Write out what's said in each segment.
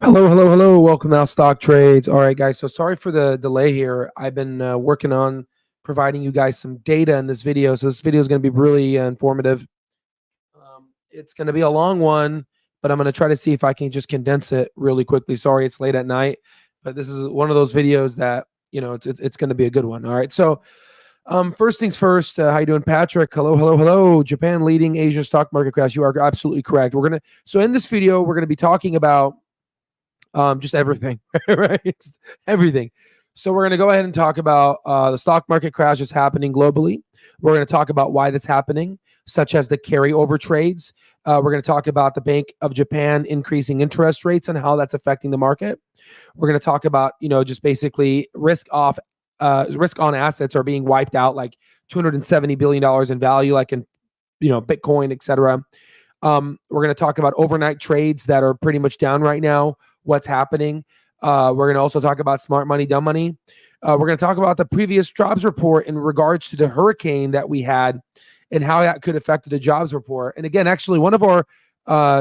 Hello, hello, hello. Welcome to Stock Trades. All right, guys. So sorry for the delay here. I've been working on providing you guys some data in this video. So this video is going to be really informative. It's going to be a long one, but I'm going to try to see if I can just condense it really quickly. Sorry, it's late at night, but this is one of those videos that, it's going to be a good one. All right. So first things first, how you doing, Patrick? Hello, hello, hello. Japan leading Asia stock market crash. You are absolutely correct. So in this video, we're going to be talking about just everything, right? It's everything. So we're going to go ahead and talk about the stock market crash is happening globally. We're going to talk about why that's happening, such as the carryover trades. We're going to talk about the Bank of Japan increasing interest rates and how that's affecting the market. We're going to talk about, just basically risk on assets are being wiped out, like $270 billion in value, like in, Bitcoin, etc. We're going to talk about overnight trades that are pretty much down right now. What's happening. We're going to also talk about smart money, dumb money. We're going to talk about the previous jobs report in regards to the hurricane that we had and how that could affect the jobs report. And again, actually, one of our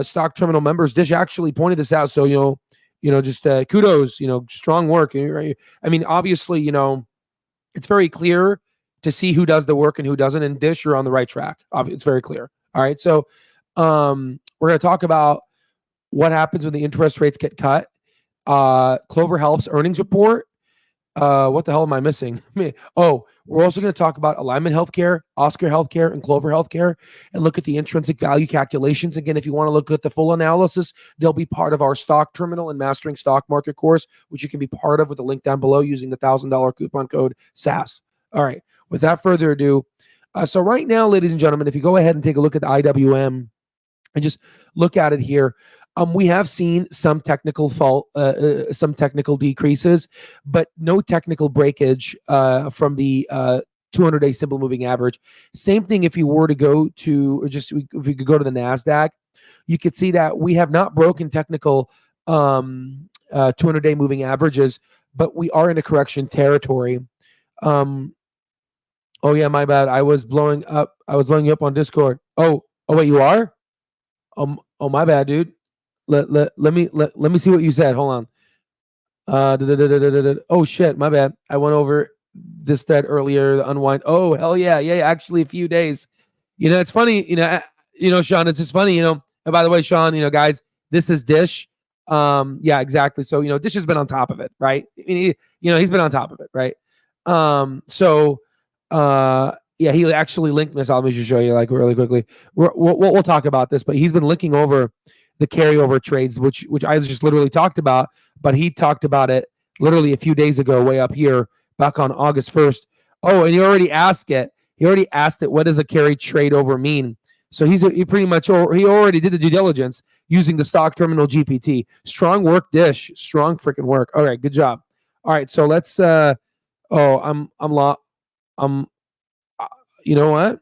stock terminal members, Dish, actually pointed this out. So, just kudos, strong work. I mean, obviously, it's very clear to see who does the work and who doesn't. And Dish, you're on the right track. It's very clear. All right. So we're going to talk about what happens when the interest rates get cut. Clover Health's earnings report. What the hell am I missing? We're also going to talk about Alignment Healthcare, OSCR Healthcare, and Clover Healthcare, and look at the intrinsic value calculations. Again, if you want to look at the full analysis, they'll be part of our stock terminal and mastering stock market course, which you can be part of with the link down below using the $1,000 coupon code SAS. All right. Without further ado, so right now, ladies and gentlemen, if you go ahead and take a look at the IWM and just look at it here. We have seen some technical fault, some technical decreases, but no technical breakage from the 200-day simple moving average. Same thing if you were to go to, if you could go to the NASDAQ, you could see that we have not broken technical 200-day moving averages, but we are in a correction territory. Oh yeah, my bad. I was blowing you up on Discord. Oh wait, you are? Oh my bad, dude. Let me see what you said. Hold on. Oh shit, my bad. I went over this thread earlier. The unwind. Oh hell yeah. Actually, a few days. It's funny. Sean. It's just funny. And by the way, Sean. Guys, this is Dish. Yeah, exactly. So Dish has been on top of it, right? I mean, he's been on top of it, right? Yeah, he actually linked this. Let me just show you like really quickly. We'll talk about this, but he's been linking over the carryover trades, which I just literally talked about, but he talked about it literally a few days ago, way up here, back on August 1st. Oh, and he already asked it. What does a carry trade over mean? So he already did the due diligence using the stock terminal GPT. Strong work, Dish. Strong freaking work. All right, good job. All right, so let's. You know what?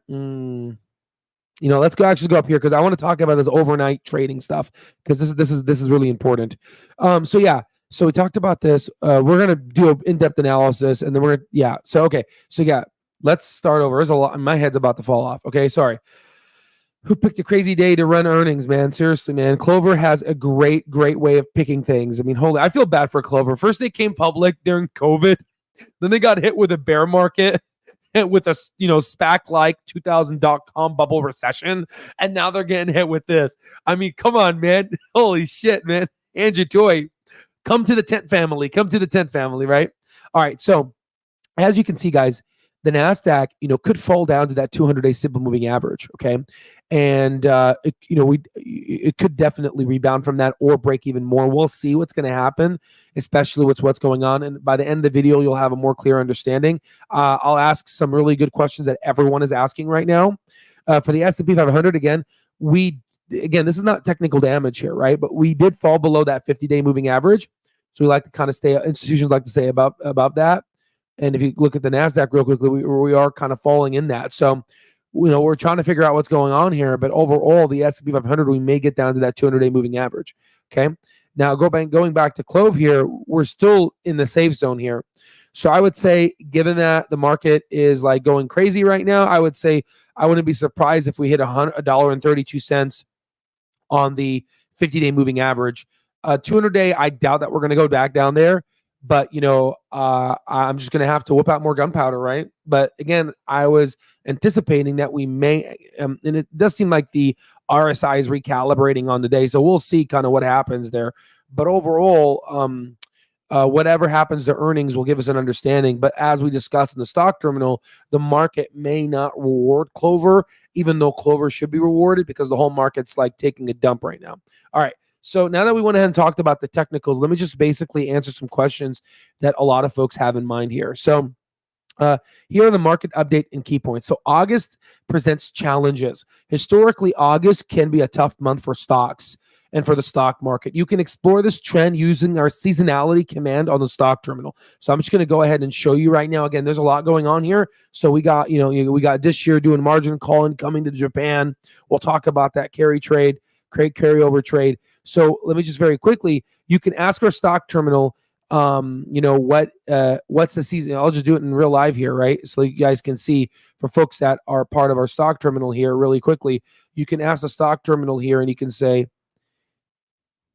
Let's go up here because I want to talk about this overnight trading stuff because this is really important. So we talked about this. We're gonna do an in-depth analysis, and then let's start over. There's a lot. My head's about to fall off. Okay, sorry. Who picked a crazy day to run earnings, man? Seriously, man. Clover has a great way of picking things. I mean, I feel bad for Clover. First, they came public during COVID, then they got hit with a bear market. With a SPAC-like 2000.com bubble recession, and now they're getting hit with this. I mean, come on, man! Holy shit, man! Andrew Toy, come to the tent family. Right? All right. So, as you can see, guys, the NASDAQ, could fall down to that 200-day simple moving average. Okay, and it could definitely rebound from that or break even more. We'll see what's going to happen, especially with what's going on. And by the end of the video, you'll have a more clear understanding. I'll ask some really good questions that everyone is asking right now. For the S&P 500, again, this is not technical damage here, right? But we did fall below that 50-day moving average. So we like to kind of institutions like to say about that. And if you look at the NASDAQ real quickly, we are kind of falling in that. So, we're trying to figure out what's going on here. But overall, the S&P 500, we may get down to that 200-day moving average. Okay. Now, going back to Clove here, we're still in the safe zone here. So I would say, given that the market is like going crazy right now, I would say I wouldn't be surprised if we hit $1.32 on the 50-day moving average. 200-day, I doubt that we're going to go back down there. But, I'm just going to have to whip out more gunpowder, right? But again, I was anticipating that we may, and it does seem like the RSI is recalibrating on the day. So we'll see kind of what happens there. But overall, whatever happens to earnings will give us an understanding. But as we discussed in the stock terminal, the market may not reward Clover, even though Clover should be rewarded because the whole market's like taking a dump right now. All right. So now that we went ahead and talked about the technicals, let me just basically answer some questions that a lot of folks have in mind here. So here are the market update and key points. So August presents challenges. Historically, August can be a tough month for stocks and for the stock market. You can explore this trend using our seasonality command on the stock terminal. So I'm just going to go ahead and show you right now. Again, there's a lot going on here. So we got, we got this year doing margin calling, coming to Japan. We'll talk about that carryover trade. So let me just very quickly, you can ask our stock terminal, what's the season? I'll just do it in real live here, right? So you guys can see for folks that are part of our stock terminal here really quickly, you can ask the stock terminal here and you can say,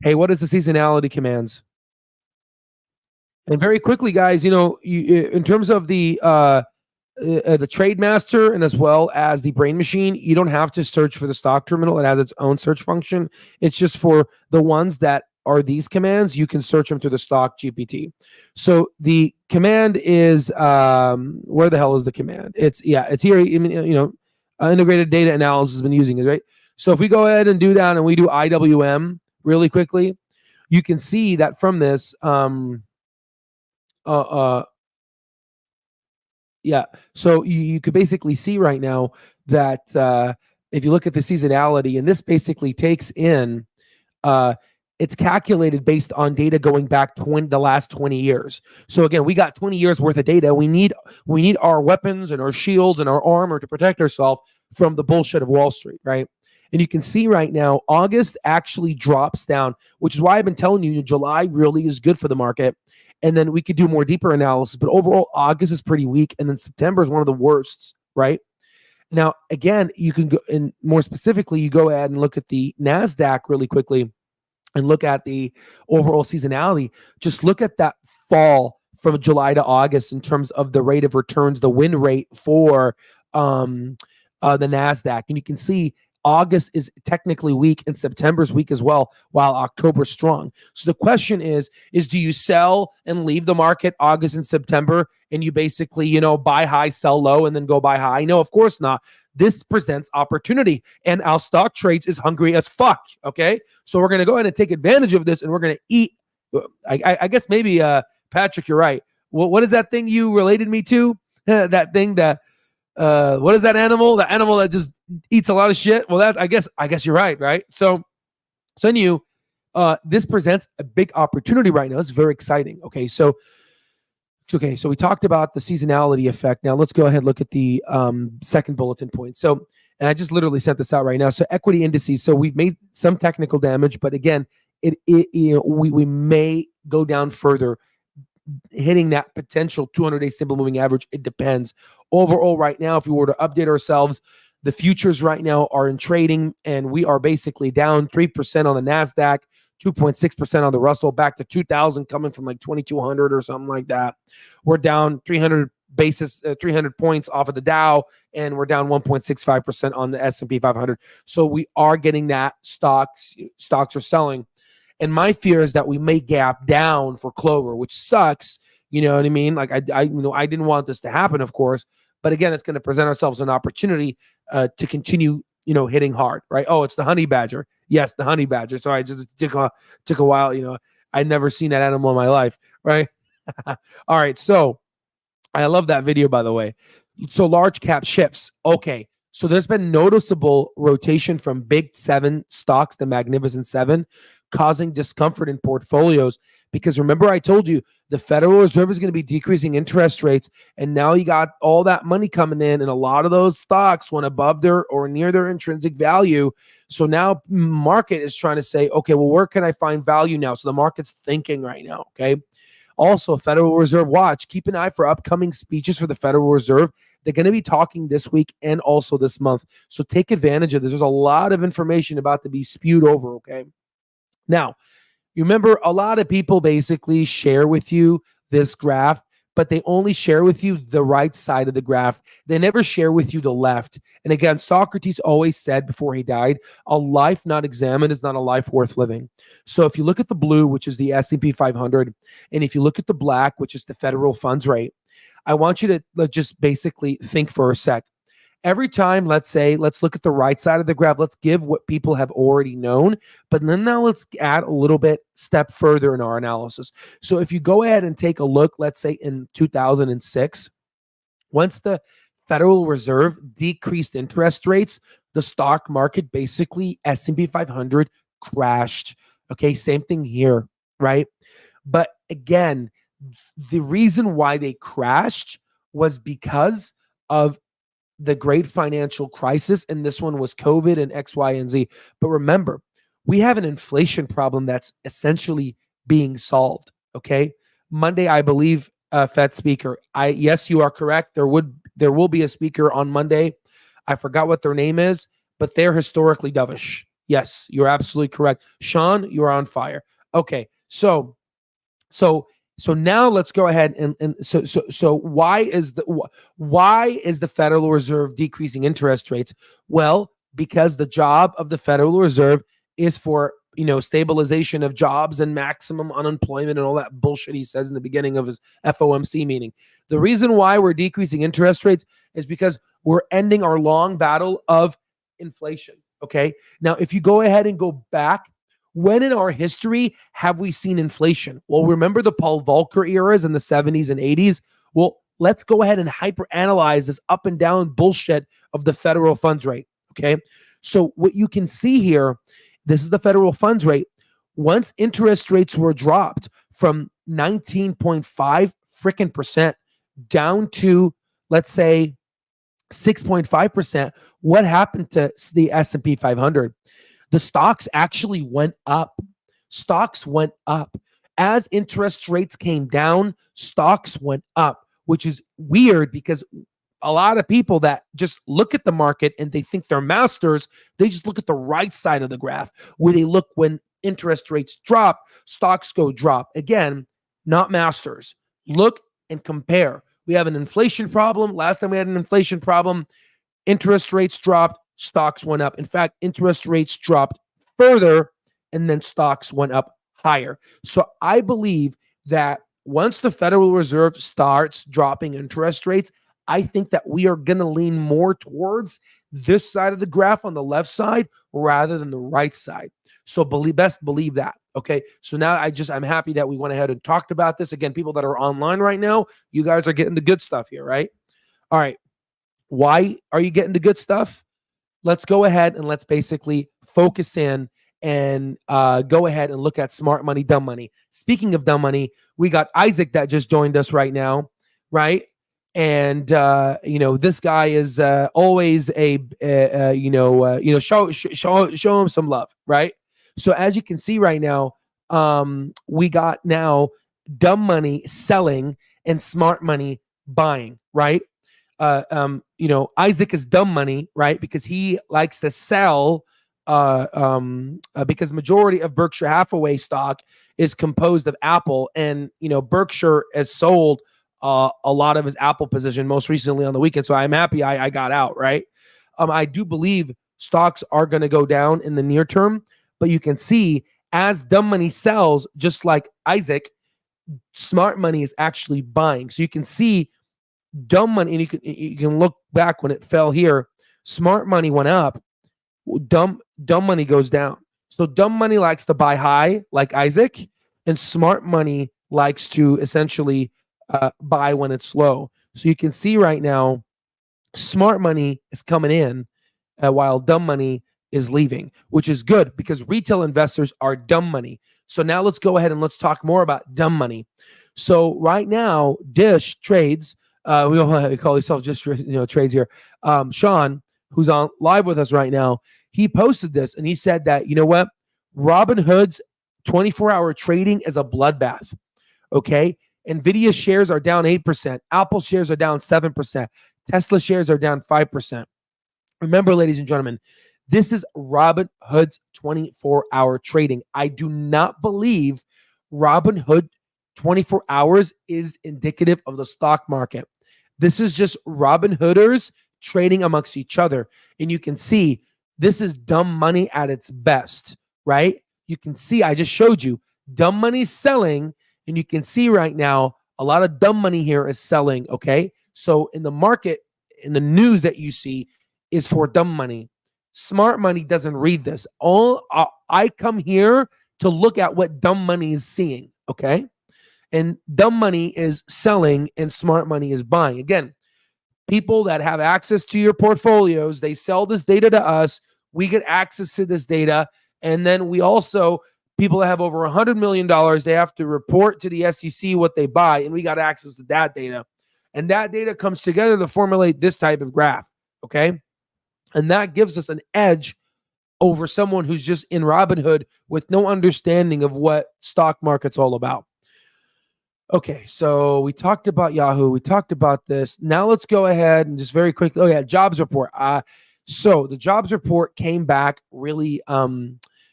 hey, what is the seasonality commands? And very quickly, guys, in terms of the Trade Master and as well as the Brain Machine, you don't have to search for the stock terminal. It has its own search function. It's just for the ones that are these commands, you can search them through the stock GPT. So the command is, where the hell is the command? It's here. Integrated data analysis has been using it, right? So if we go ahead and do that and we do IWM really quickly, you can see that from this, so you could basically see right now that if you look at the seasonality, and this basically takes in, it's calculated based on data going back the last 20 years. So again, we got 20 years worth of data. We need our weapons and our shields and our armor to protect ourselves from the bullshit of Wall Street, right? And you can see right now, August actually drops down, which is why I've been telling you July really is good for the market. And then we could do more deeper analysis. But overall, August is pretty weak. And then September is one of the worsts, right? Now, again, you can go, and more specifically, you go ahead and look at the NASDAQ really quickly and look at the overall seasonality. Just look at that fall from July to August in terms of the rate of returns, the win rate for the NASDAQ. And you can see August is technically weak and September's weak as well, while October's strong. So the question is do you sell and leave the market August and September and you basically, buy high, sell low, and then go buy high? No, of course not. This presents opportunity, and our stock trades is hungry as fuck, okay? So we're going to go ahead and take advantage of this, and we're going to eat. I guess maybe, Patrick, you're right. What is that thing you related me to? That thing that, what is that animal? The animal that just eats a lot of shit? Well, I guess you're right? So this presents a big opportunity right now. It's very exciting. Okay, so we talked about the seasonality effect. Now let's go ahead and look at the second bulletin point. So, and I just literally sent this out right now. So equity indices. So we've made some technical damage, but again, we may go down further, hitting that potential 200-day simple moving average. It depends. Overall, right now, if we were to update ourselves, the futures right now are in trading, and we are basically down 3% on the NASDAQ, 2.6% on the Russell, back to 2,000, coming from like 2,200 or something like that. We're down 300 points off of the Dow, and we're down 1.65% on the S&P 500. So we are getting that stocks are selling. And my fear is that we may gap down for Clover, which sucks. You know what I mean? Like I didn't want this to happen, of course. But again, it's going to present ourselves an opportunity to continue, hitting hard, right? Oh, it's the honey badger. Yes, the honey badger. So I just took a while. I'd never seen that animal in my life, right? All right. So I love that video, by the way. So large cap shifts. Okay. So there's been noticeable rotation from big seven stocks, the Magnificent Seven, causing discomfort in portfolios. Because remember, I told you the Federal Reserve is going to be decreasing interest rates. And now you got all that money coming in, and a lot of those stocks went above their or near their intrinsic value. So now market is trying to say, okay, well, where can I find value now? So the market's thinking right now, okay? Also, Federal Reserve Watch. Keep an eye for upcoming speeches for the Federal Reserve. They're going to be talking this week and also this month. So take advantage of this. There's a lot of information about to be spewed over, okay? Now, You remember a lot of people basically share with you this graph, but they only share with you the right side of the graph. They never share with you the left. And again, Socrates always said before he died, a life not examined is not a life worth living. So if you look at the blue, which is the S&P 500, and if you look at the black, which is the federal funds rate, I want you to just basically think for a sec. Every time, let's look at the right side of the graph. Let's give what people have already known, but then now let's add a little bit step further in our analysis. So if you go ahead and take a look, let's say in 2006, once the Federal Reserve decreased interest rates, the stock market, basically S&P 500, crashed. Okay, same thing here, right? But again, the reason why they crashed was because of the great financial crisis, and this one was COVID and X, Y, and Z. But remember, we have an inflation problem that's essentially being solved. Okay, Monday, I believe, Fed speaker. Yes, you are correct. There will be a speaker on Monday. I forgot what their name is, but they're historically dovish. Yes, you're absolutely correct, Sean. You are on fire. Okay, so now let's go ahead and so why is the Federal Reserve decreasing interest rates? Well, because the job of the Federal Reserve is for stabilization of jobs and maximum unemployment and all that bullshit he says in the beginning of his FOMC meeting. The reason why we're decreasing interest rates is because we're ending our long battle of inflation. Okay. Now, if you go ahead and go back, when in our history have we seen inflation? Well, remember the Paul Volcker eras in the 70s and 80s? Well, let's go ahead and hyperanalyze this up and down bullshit of the federal funds rate, okay? So what you can see here, this is the federal funds rate. Once interest rates were dropped from 19.5 freaking percent down to, let's say, 6.5%, what happened to the S&P 500? The stocks actually went up. Stocks went up. As interest rates came down, stocks went up, which is weird because a lot of people that just look at the market and they think they're masters, they just look at the right side of the graph where they look when interest rates drop, stocks go drop. Again, not masters. Look and compare. We have an inflation problem. Last time we had an inflation problem, interest rates dropped, stocks went up. In fact, interest rates dropped further and then stocks went up higher. So I believe that once the Federal Reserve starts dropping interest rates, I think that we are going to lean more towards this side of the graph on the left side rather than the right side. So best believe that. Okay. So now I'm happy that we went ahead and talked about this. Again, people that are online right now, you guys are getting the good stuff here, right? All right. Why are you getting the good stuff? Let's go ahead and let's basically focus in and go ahead and look at smart money, dumb money. Speaking of dumb money, we got Isaac that just joined us right now, right? And this guy is always show him some love, right? So as you can see right now, we got now dumb money selling and smart money buying, right? Isaac is dumb money, right? Because he likes to sell, because majority of Berkshire Hathaway stock is composed of Apple, and Berkshire has sold a lot of his Apple position most recently on the weekend. So I'm happy I got out, right? I do believe stocks are going to go down in the near term, but you can see as dumb money sells, just like Isaac, smart money is actually buying. So you can see dumb money, and you can look back when it fell here. Smart money went up. Dumb money goes down. So dumb money likes to buy high, like Isaac, and smart money likes to essentially buy when it's low. So you can see right now, smart money is coming in while dumb money is leaving, which is good because retail investors are dumb money. So now let's go ahead and let's talk more about dumb money. So right now, Dish trades. We don't call ourselves just trades here. Sean, who's on live with us right now, he posted this and he said that, you know what? Robinhood's 24-hour trading is a bloodbath. Okay. Nvidia shares are down 8%. Apple shares are down 7%. Tesla shares are down 5%. Remember, ladies and gentlemen, This is Robinhood's 24-hour trading. I do not believe Robinhood 24 hours is indicative of the stock market. This is just Robinhooders trading amongst each other. And you can see this is dumb money at its best, right? You can see, I just showed you, dumb money selling. And you can see right now, a lot of dumb money here is selling, okay? So in the market, in the news that you see is for dumb money. Smart money doesn't read this. I come here to look at what dumb money is seeing, okay? And dumb money is selling and smart money is buying. Again, people that have access to your portfolios, they sell this data to us. We get access to this data. And then we also, people that have over $100 million, they have to report to the SEC what they buy. And we got access to that data. And that data comes together to formulate this type of graph, okay? And that gives us an edge over someone who's just in Robinhood with no understanding of what stock market's all about. Okay, so we talked about Yahoo. We talked about this. Now let's go ahead and just very quickly. Oh yeah, jobs report. So the jobs report came back really,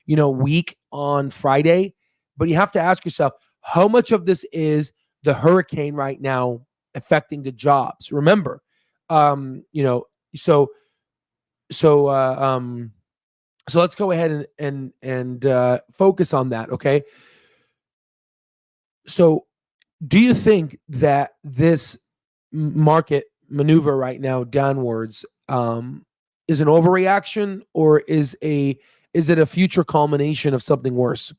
weak on Friday. But you have to ask yourself, how much of this is the hurricane right now affecting the jobs? Remember, so let's go ahead and focus on that. Okay, so. Do you think that this market maneuver right now downwards is an overreaction, or is it a future culmination of something worse?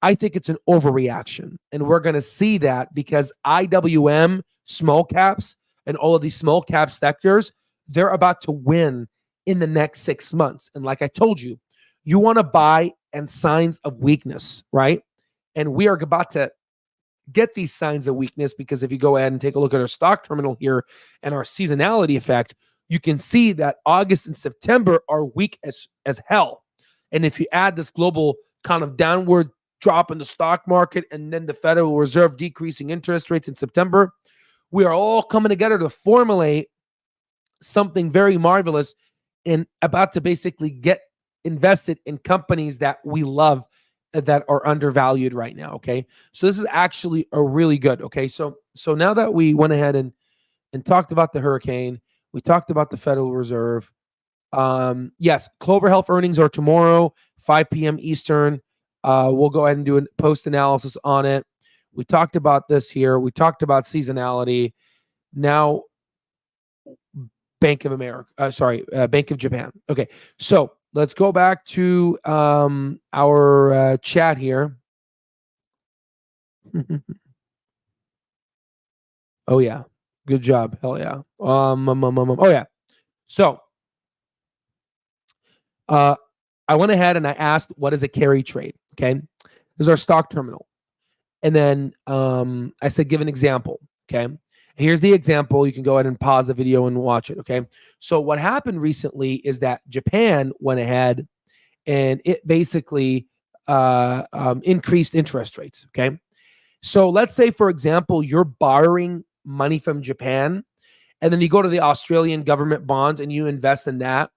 I think it's an overreaction, and we're going to see that because IWM, small caps, and all of these small cap sectors, they're about to win in the next 6 months. And like I told you, you want to buy and signs of weakness, right? And we are about to get these signs of weakness, because if you go ahead and take a look at our stock terminal here and our seasonality effect, you can see that August and September are weak as hell. And if you add this global kind of downward drop in the stock market and then the Federal Reserve decreasing interest rates in September, we are all coming together to formulate something very marvelous and about to basically get invested in companies that we love that are undervalued right now. Okay. So this is actually a really good. Okay. So now that we went ahead and talked about the hurricane, we talked about the Federal Reserve. Yes, Clover Health earnings are tomorrow, 5 p.m. Eastern. We'll go ahead and do a post analysis on it. We talked about this here. We talked about seasonality. Now, Bank of Japan. Okay. So let's go back to our chat here. Oh yeah, good job. Hell yeah. Oh yeah. So I went ahead and I asked, what is a carry trade? Okay, this is our stock terminal, and then I said, give an example. Okay, here's the example. You can go ahead and pause the video and watch it. Okay, so what happened recently is that Japan went ahead and it basically increased interest rates. Okay. So let's say, for example, you're borrowing money from Japan, and then you go to the Australian government bonds and you invest in that.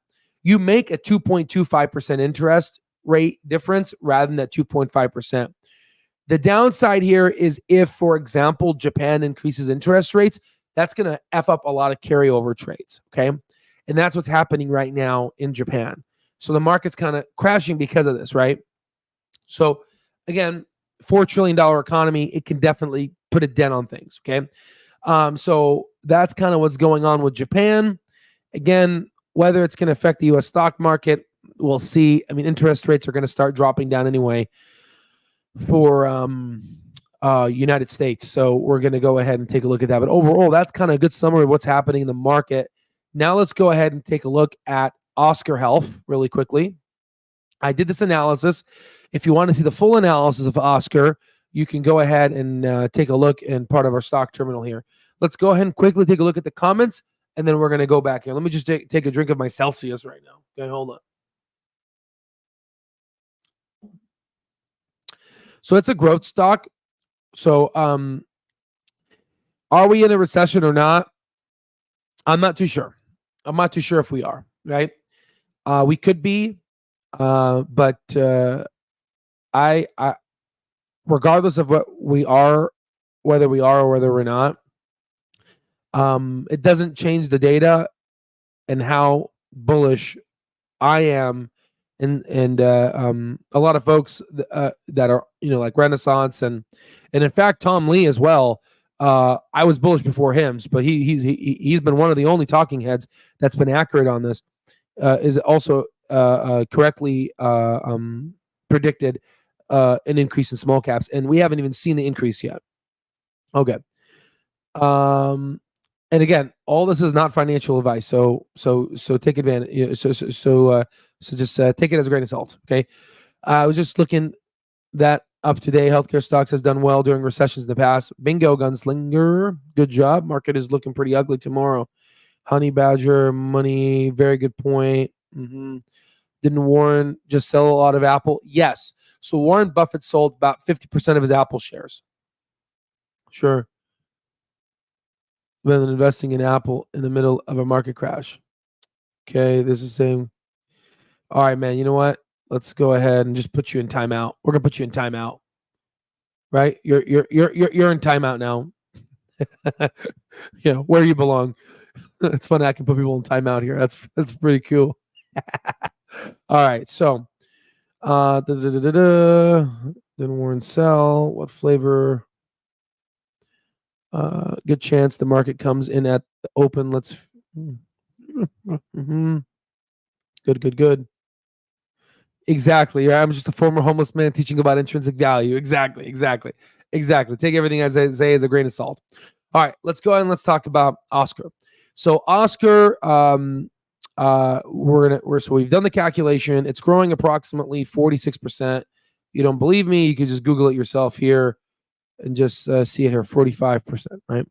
You make a 2.25% interest rate difference rather than that 2.5%. The downside here is if, for example, Japan increases interest rates, that's going to F up a lot of carryover trades. Okay. And that's what's happening right now in Japan. So the market's kind of crashing because of this, right? So again, $4 trillion economy, it can definitely put a dent on things, okay? So that's kind of what's going on with Japan. Again, whether it's going to affect the U.S. stock market, we'll see. I mean, interest rates are going to start dropping down anyway for United States. So we're going to go ahead and take a look at that. But overall, that's kind of a good summary of what's happening in the market. Now let's go ahead and take a look at OSCR Health really quickly. I did this analysis. If you want to see the full analysis of OSCR, you can go ahead and take a look in part of our stock terminal here. Let's go ahead and quickly take a look at the comments, and then we're going to go back here. Let me just take a drink of my Celsius right now. Okay, hold on. So it's a growth stock. So are we in a recession or not? I'm not too sure. I'm not too sure if we are, right? We could be, but I regardless of what we are, whether we are or whether we're not, it doesn't change the data and how bullish I am, and a lot of folks that are like Renaissance and in fact Tom Lee as well. I was bullish before him, but he's been one of the only talking heads that's been accurate on this. Is also correctly predicted an increase in small caps, and we haven't even seen the increase yet. Okay. And again, all this is not financial advice, so take advantage. So just take it as a grain of salt. Okay. I was just looking that up today. Healthcare stocks has done well during recessions in the past. Bingo, gunslinger. Good job. Market is looking pretty ugly tomorrow. Honey Badger, money. Very good point. Didn't Warren just sell a lot of Apple? Yes. So Warren Buffett sold about 50% of his Apple shares. Sure. Rather than investing in Apple in the middle of a market crash. Okay, this is the same. All right, man. You know what? Let's go ahead and just put you in timeout. We're gonna put you in timeout. Right? You're in timeout now. Where you belong. It's funny I can put people in timeout here. That's pretty cool. All right, so didn't Warren sell? What flavor? Good chance the market comes in at the open. Let's good. Exactly. I'm just a former homeless man teaching about intrinsic value. Exactly. Take everything as I say as a grain of salt. All right, let's go ahead and let's talk about Oscar. So Oscar, so we've done the calculation. It's growing approximately 46%. You don't believe me? You can just Google it yourself here and just see it here, 45%, right?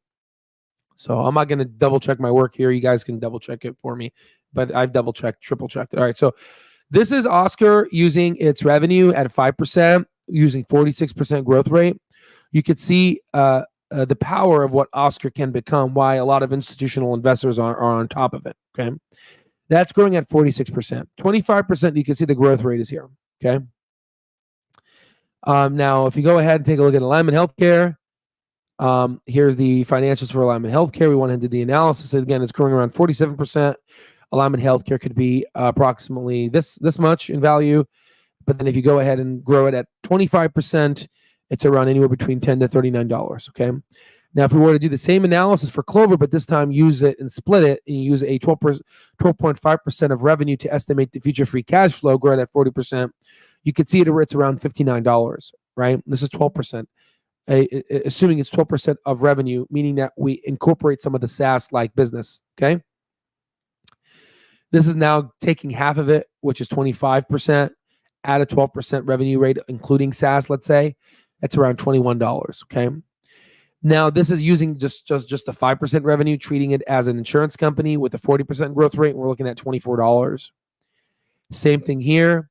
So I'm not going to double check my work here. You guys can double check it for me, but I've double checked, triple checked it. All right, so this is Oscar using its revenue at 5%, using 46% growth rate. You could see the power of what Oscar can become, why a lot of institutional investors are on top of it, okay? That's growing at 46%. 25%, you can see the growth rate is here, okay? Now, if you go ahead and take a look at Alignment Healthcare, here's the financials for Alignment Healthcare. We went and did the analysis. Again, it's growing around 47%. Alignment Healthcare could be approximately this much in value. But then if you go ahead and grow it at 25%, it's around anywhere between $10 to $39, okay? Now, if we were to do the same analysis for Clover, but this time use it and split it and use a 12.5% of revenue to estimate the future free cash flow, grow it at 40%, you could see it's around $59, right? This is 12%. Assuming it's 12% of revenue, meaning that we incorporate some of the SaaS-like business, okay? This is now taking half of it, which is 25%, at a 12% revenue rate, including SaaS, let's say. That's around $21, okay? Now, this is using just a 5% revenue, treating it as an insurance company with a 40% growth rate. We're looking at $24. Same thing here.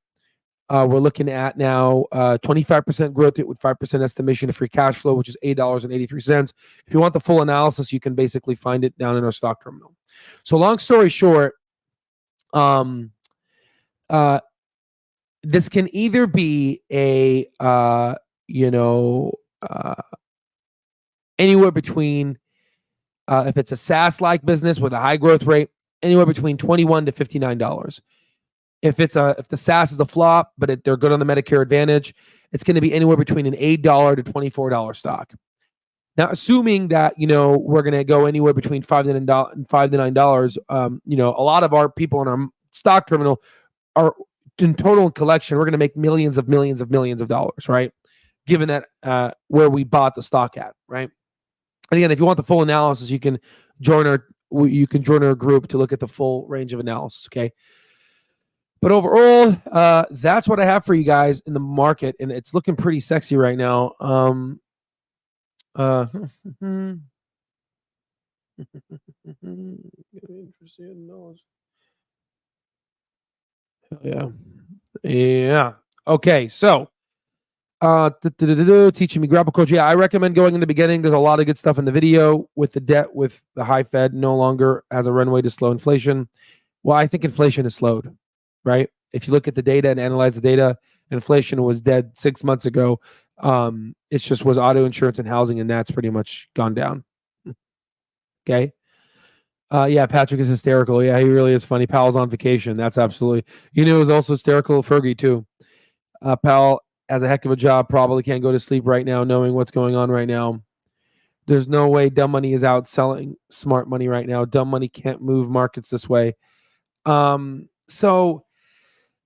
We're looking at now 25% growth rate with 5% estimation of free cash flow, which is $8.83. If you want the full analysis, you can basically find it down in our stock terminal. So long story short, this can either be anywhere between, if it's a SaaS-like business with a high growth rate, anywhere between $21 to $59. If the SaaS is a flop, but they're good on the Medicare Advantage, it's going to be anywhere between an $8 to $24 stock. Now, assuming that we're going to go anywhere between $5 to $9, a lot of our people in our stock terminal are in total collection. We're going to make millions of dollars, right? Given that where we bought the stock at, right? And again, if you want the full analysis, you can join our group to look at the full range of analysis. Okay. But overall, that's what I have for you guys in the market, and it's looking pretty sexy right now. Yeah. Okay. So, teaching me grapple coach. Yeah, I recommend going in the beginning. There's a lot of good stuff in the video with the debt, with the high Fed no longer has a runway to slow inflation. Well, I think inflation is slowed. right? If you look at the data and analyze the data, inflation was dead 6 months ago. It's just was auto insurance and housing, and that's pretty much gone down. Okay. Yeah, Patrick is hysterical. Yeah, he really is funny. Powell's on vacation. That's absolutely. You know, it was also hysterical. Fergie too. Powell has a heck of a job. Probably can't go to sleep right now, knowing what's going on right now. There's no way dumb money is out selling smart money right now. Dumb money can't move markets this way. So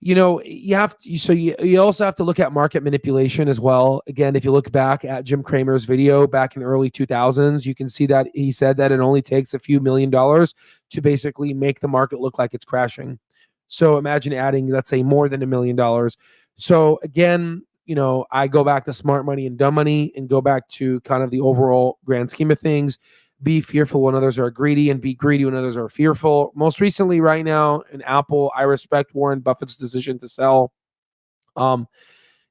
you know, you have to, so you also have to look at market manipulation as well. Again, if you look back at Jim Cramer's video back in early 2000s, you can see that he said that it only takes a few $1 million to basically make the market look like it's crashing. So imagine adding, let's say, more than $1 million. So again, you know, I go back to smart money and dumb money and go back to kind of the overall grand scheme of things. Be fearful when others are greedy and be greedy when others are fearful. Most recently, right now, in Apple, I respect Warren Buffett's decision to sell. You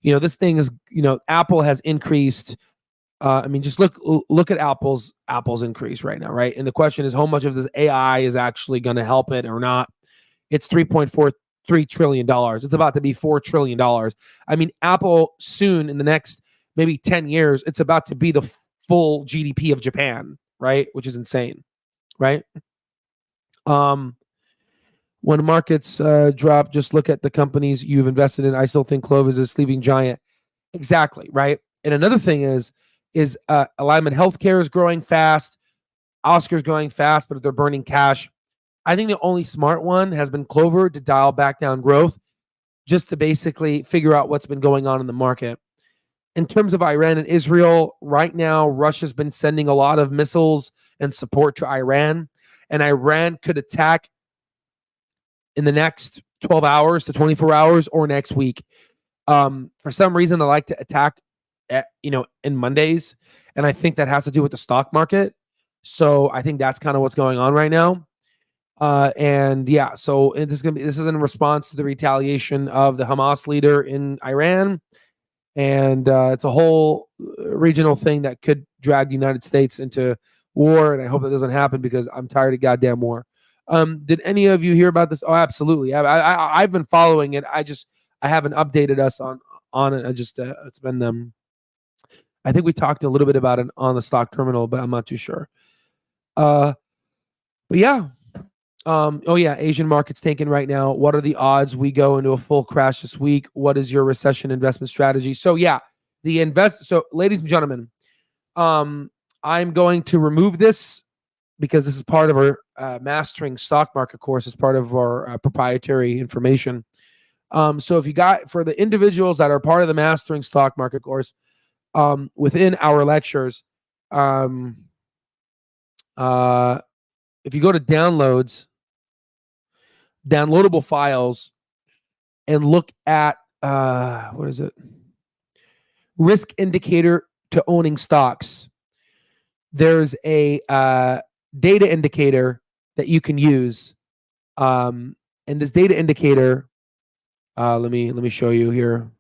know, this thing is, you know, Apple has increased. I mean, just look at Apple's increase right now, right? And the question is, how much of this AI is actually going to help it or not? It's $3.43 trillion. It's about to be $4 trillion. I mean, Apple soon, in the next maybe 10 years, it's about to be the full GDP of Japan, right? Which is insane, right? When markets drop, just look at the companies you've invested in. I still think Clover is a sleeping giant. Exactly, right? And another thing is Alignment Healthcare is growing fast. Oscar's growing fast, but they're burning cash. I think the only smart one has been Clover to dial back down growth just to basically figure out what's been going on in the market. In terms of Iran and Israel, right now, Russia's been sending a lot of missiles and support to Iran, and Iran could attack in the next 12 hours to 24 hours or next week. For some reason, they like to attack in Mondays, and I think that has to do with the stock market. So I think that's kind of what's going on right now. And yeah, so this is in response to the retaliation of the Hamas leader in Iran. And it's a whole regional thing that could drag the United States into war, and I hope that doesn't happen because I'm tired of goddamn war. Did any of you hear about this? Oh, absolutely. I've been following it. I haven't updated us on it. It's been I think we talked a little bit about it on the stock terminal, but I'm not too sure. But yeah. Oh yeah, Asian markets tanking right now. What are the odds we go into a full crash this week? What is your recession investment strategy? So yeah, so ladies and gentlemen, I'm going to remove this because this is part of our mastering stock market course. It's part of our proprietary information. So if you got, for the individuals that are part of the mastering stock market course, within our lectures, if you go to downloadable files, and look at what is it? Risk indicator to owning stocks. There's a data indicator that you can use, and this data indicator, let me show you here. I'm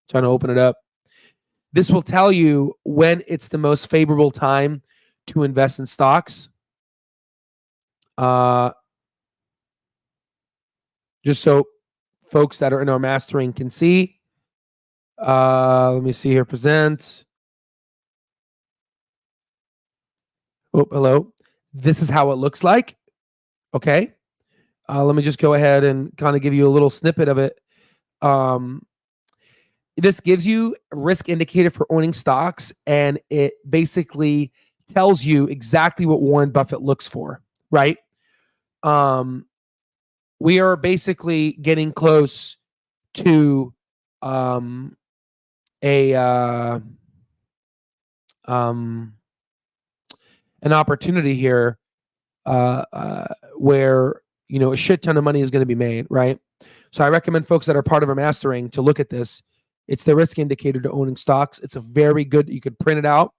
trying to open it up. This will tell you when it's the most favorable time to invest in stocks. Just so folks that are in our mastering can see. Let me see here. Present. Oh, hello. This is how it looks like. Okay. Let me just go ahead and kind of give you a little snippet of it. This gives you a risk indicator for owning stocks, and it basically tells you exactly what Warren Buffett looks for, right? We are basically getting close to an opportunity here where a shit ton of money is going to be made, right? So I recommend folks that are part of our mastering to look at this. It's the risk indicator to owning stocks. It's a very good, you can print it out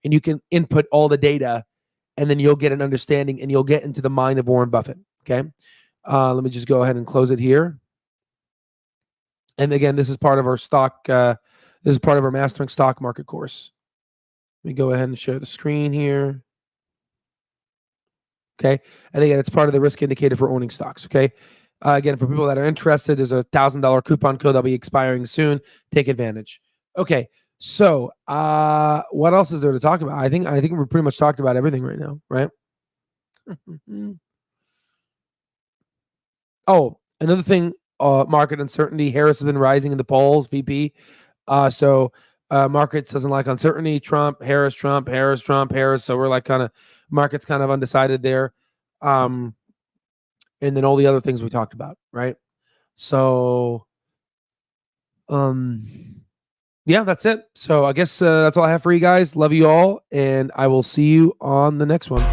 and you can input all the data, and then you'll get an understanding and you'll get into the mind of Warren Buffett. Okay. Let me just go ahead and close it here. And again, this is part of our this is part of our mastering stock market course. Let me go ahead and share the screen here. Okay. And again, it's part of the risk indicator for owning stocks. Okay. Again, for people that are interested, there's a $1,000 coupon code that'll be expiring soon. Take advantage. Okay, so what else is there to talk about? I think we pretty much talked about everything right now, right? Oh, another thing, market uncertainty. Harris has been rising in the polls, VP. Markets doesn't like uncertainty. Trump, Harris, Trump, Harris, Trump, Harris. So we're like market's kind of undecided there. And then all the other things we talked about, right? So, yeah, that's it. So I guess that's all I have for you guys. Love you all, and I will see you on the next one.